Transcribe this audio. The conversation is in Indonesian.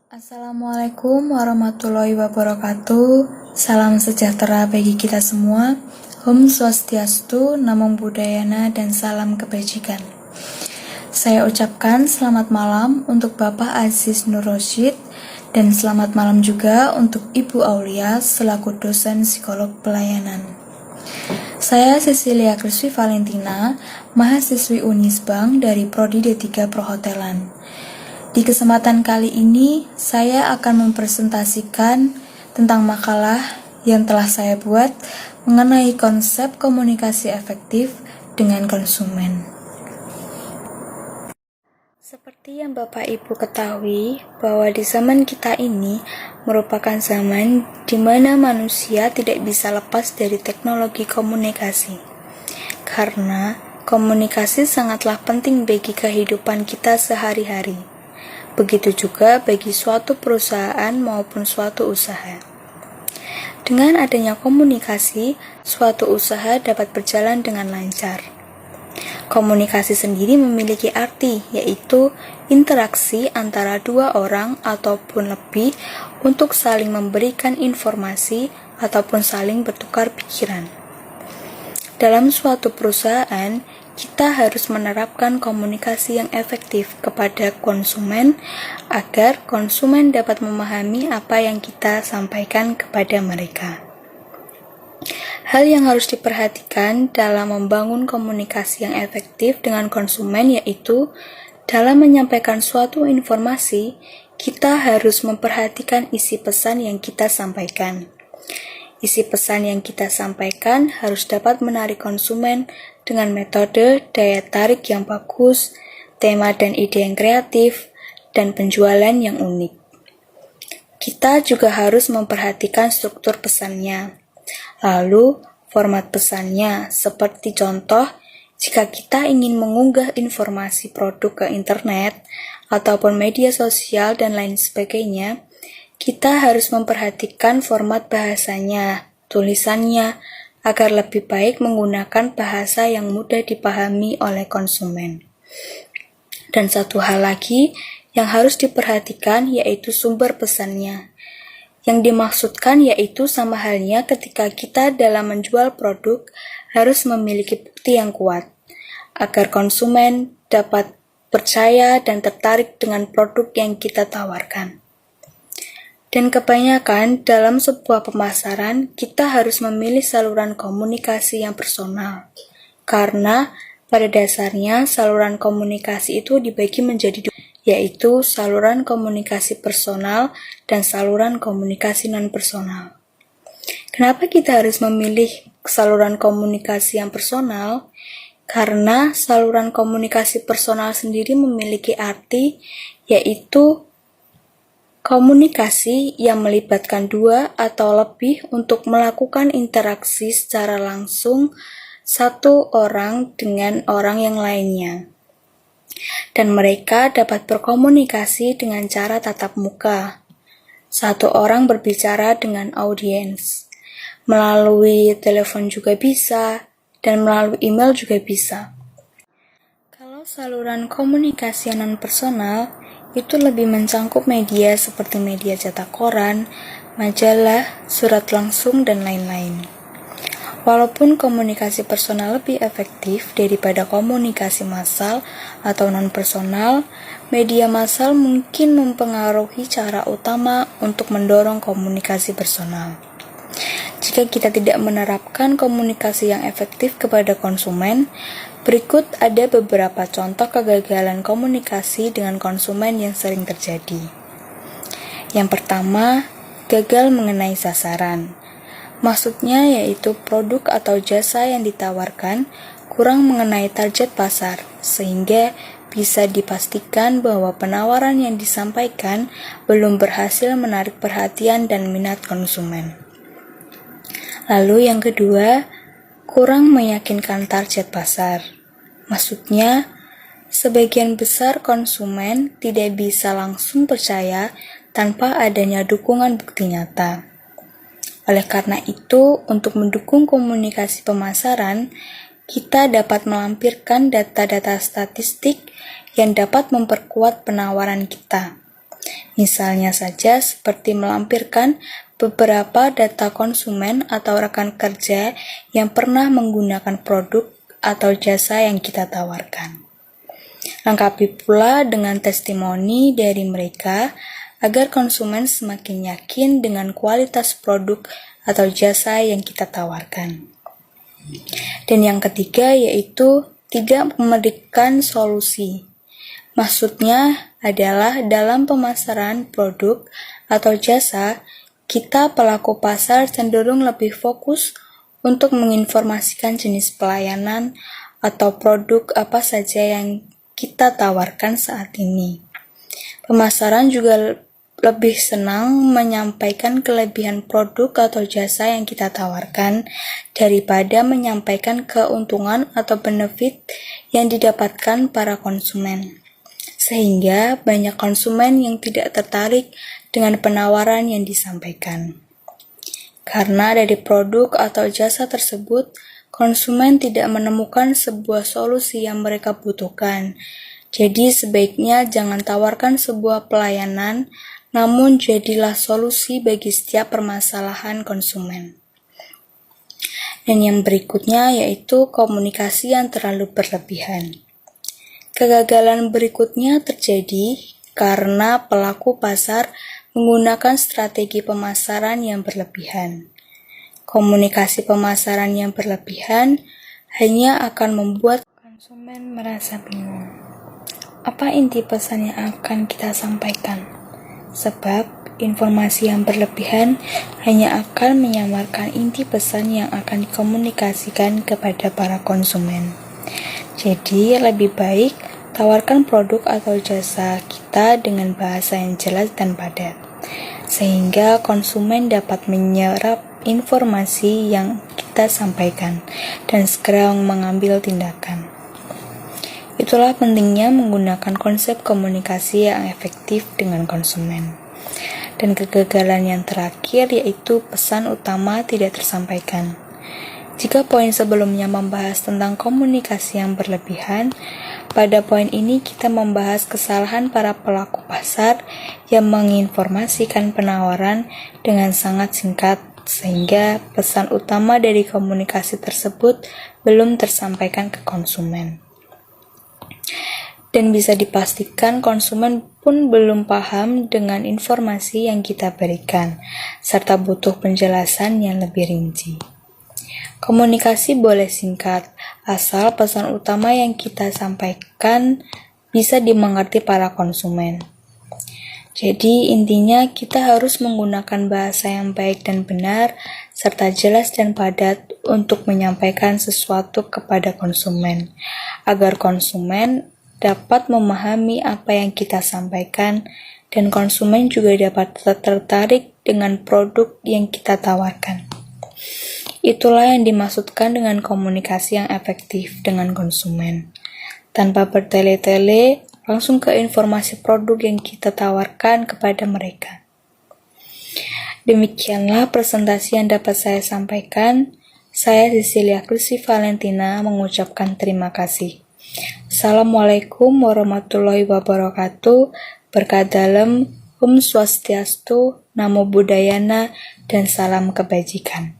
Assalamualaikum warahmatullahi wabarakatuh. Salam sejahtera bagi kita semua. Om Swastiastu, Namo Buddhayana, dan salam kebajikan. Saya ucapkan selamat malam untuk Bapak Aziz Nur Rosyid dan selamat malam juga untuk Ibu Aulia selaku dosen psikolog pelayanan. Saya Cecilia Kriswi Valentina, mahasiswi Unisbank dari Prodi D3 Perhotelan. Di kesempatan kali ini, saya akan mempresentasikan tentang makalah yang telah saya buat mengenai konsep komunikasi efektif dengan konsumen. Seperti yang Bapak Ibu ketahui, bahwa di zaman kita ini merupakan zaman di mana manusia tidak bisa lepas dari teknologi komunikasi. Karena komunikasi sangatlah penting bagi kehidupan kita sehari-hari. Begitu juga bagi suatu perusahaan maupun suatu usaha. Dengan adanya komunikasi, suatu usaha dapat berjalan dengan lancar. Komunikasi sendiri memiliki arti, yaitu interaksi antara dua orang ataupun lebih untuk saling memberikan informasi ataupun saling bertukar pikiran. Dalam suatu perusahaan, kita harus menerapkan komunikasi yang efektif kepada konsumen agar konsumen dapat memahami apa yang kita sampaikan kepada mereka. Hal yang harus diperhatikan dalam membangun komunikasi yang efektif dengan konsumen yaitu dalam menyampaikan suatu informasi, kita harus memperhatikan isi pesan yang kita sampaikan. Isi pesan yang kita sampaikan harus dapat menarik konsumen dengan metode daya tarik yang bagus, tema dan ide yang kreatif, dan penjualan yang unik. Kita juga harus memperhatikan struktur pesannya. Lalu, format pesannya, seperti contoh, jika kita ingin mengunggah informasi produk ke internet, ataupun media sosial dan lain sebagainya, kita harus memperhatikan format bahasanya, tulisannya, agar lebih baik menggunakan bahasa yang mudah dipahami oleh konsumen. Dan satu hal lagi yang harus diperhatikan yaitu sumber pesannya. Yang dimaksudkan yaitu sama halnya ketika kita dalam menjual produk harus memiliki bukti yang kuat, agar konsumen dapat percaya dan tertarik dengan produk yang kita tawarkan. Dan kebanyakan dalam sebuah pemasaran, kita harus memilih saluran komunikasi yang personal. Karena pada dasarnya saluran komunikasi itu dibagi menjadi dua, yaitu saluran komunikasi personal dan saluran komunikasi non-personal. Kenapa kita harus memilih saluran komunikasi yang personal? Karena saluran komunikasi personal sendiri memiliki arti, yaitu komunikasi yang melibatkan dua atau lebih untuk melakukan interaksi secara langsung satu orang dengan orang yang lainnya. Dan mereka dapat berkomunikasi dengan cara tatap muka. Satu orang berbicara dengan audiens. Melalui telepon juga bisa, dan melalui email juga bisa. Kalau saluran komunikasi non-personal, itu lebih mencangkup media seperti media cetak koran, majalah, surat langsung, dan lain-lain. Walaupun komunikasi personal lebih efektif daripada komunikasi massal atau non-personal, media massal mungkin mempengaruhi cara utama untuk mendorong komunikasi personal. Jika kita tidak menerapkan komunikasi yang efektif kepada konsumen, berikut ada beberapa contoh kegagalan komunikasi dengan konsumen yang sering terjadi. Yang pertama, gagal mengenai sasaran. Maksudnya yaitu produk atau jasa yang ditawarkan kurang mengenai target pasar, sehingga bisa dipastikan bahwa penawaran yang disampaikan belum berhasil menarik perhatian dan minat konsumen. Lalu yang kedua, kurang meyakinkan target pasar. Maksudnya, sebagian besar konsumen tidak bisa langsung percaya tanpa adanya dukungan bukti nyata. Oleh karena itu, untuk mendukung komunikasi pemasaran, kita dapat melampirkan data-data statistik yang dapat memperkuat penawaran kita. Misalnya saja seperti melampirkan beberapa data konsumen atau rekan kerja yang pernah menggunakan produk atau jasa yang kita tawarkan. Lengkapi pula dengan testimoni dari mereka agar konsumen semakin yakin dengan kualitas produk atau jasa yang kita tawarkan. Dan yang ketiga yaitu tidak memberikan solusi. Maksudnya adalah dalam pemasaran produk atau jasa, kita pelaku pasar cenderung lebih fokus untuk menginformasikan jenis pelayanan atau produk apa saja yang kita tawarkan saat ini. Pemasaran juga lebih senang menyampaikan kelebihan produk atau jasa yang kita tawarkan daripada menyampaikan keuntungan atau benefit yang didapatkan para konsumen. Sehingga banyak konsumen yang tidak tertarik dengan penawaran yang disampaikan. Karena dari produk atau jasa tersebut, konsumen tidak menemukan sebuah solusi yang mereka butuhkan. Jadi sebaiknya jangan tawarkan sebuah pelayanan, namun jadilah solusi bagi setiap permasalahan konsumen. Dan yang berikutnya yaitu komunikasi yang terlalu berlebihan. Kegagalan berikutnya terjadi karena pelaku pasar menggunakan strategi pemasaran yang berlebihan. Komunikasi pemasaran yang berlebihan hanya akan membuat konsumen merasa bingung. Apa inti pesan yang akan kita sampaikan? Sebab informasi yang berlebihan hanya akan menyamarkan inti pesan yang akan dikomunikasikan kepada para konsumen. Jadi lebih baik tawarkan produk atau jasa kita dengan bahasa yang jelas dan padat, sehingga konsumen dapat menyerap informasi yang kita sampaikan dan segera mengambil tindakan. Itulah pentingnya menggunakan konsep komunikasi yang efektif dengan konsumen. Dan kegagalan yang terakhir yaitu pesan utama tidak tersampaikan. Jika poin sebelumnya membahas tentang komunikasi yang berlebihan, pada poin ini kita membahas kesalahan para pelaku pasar yang menginformasikan penawaran dengan sangat singkat sehingga pesan utama dari komunikasi tersebut belum tersampaikan ke konsumen. Dan bisa dipastikan konsumen pun belum paham dengan informasi yang kita berikan, serta butuh penjelasan yang lebih rinci. Komunikasi boleh singkat, asal pesan utama yang kita sampaikan bisa dimengerti para konsumen. Jadi intinya kita harus menggunakan bahasa yang baik dan benar, serta jelas dan padat untuk menyampaikan sesuatu kepada konsumen, agar konsumen dapat memahami apa yang kita sampaikan dan konsumen juga dapat tertarik dengan produk yang kita tawarkan. Itulah yang dimaksudkan dengan komunikasi yang efektif dengan konsumen. Tanpa bertele-tele, langsung ke informasi produk yang kita tawarkan kepada mereka. Demikianlah presentasi yang dapat saya sampaikan. Saya Cecilia Krusi Valentina mengucapkan terima kasih. Assalamualaikum warahmatullahi wabarakatuh. Berkah dalam, Om Swastiastu, Namo Buddhayana, dan salam kebajikan.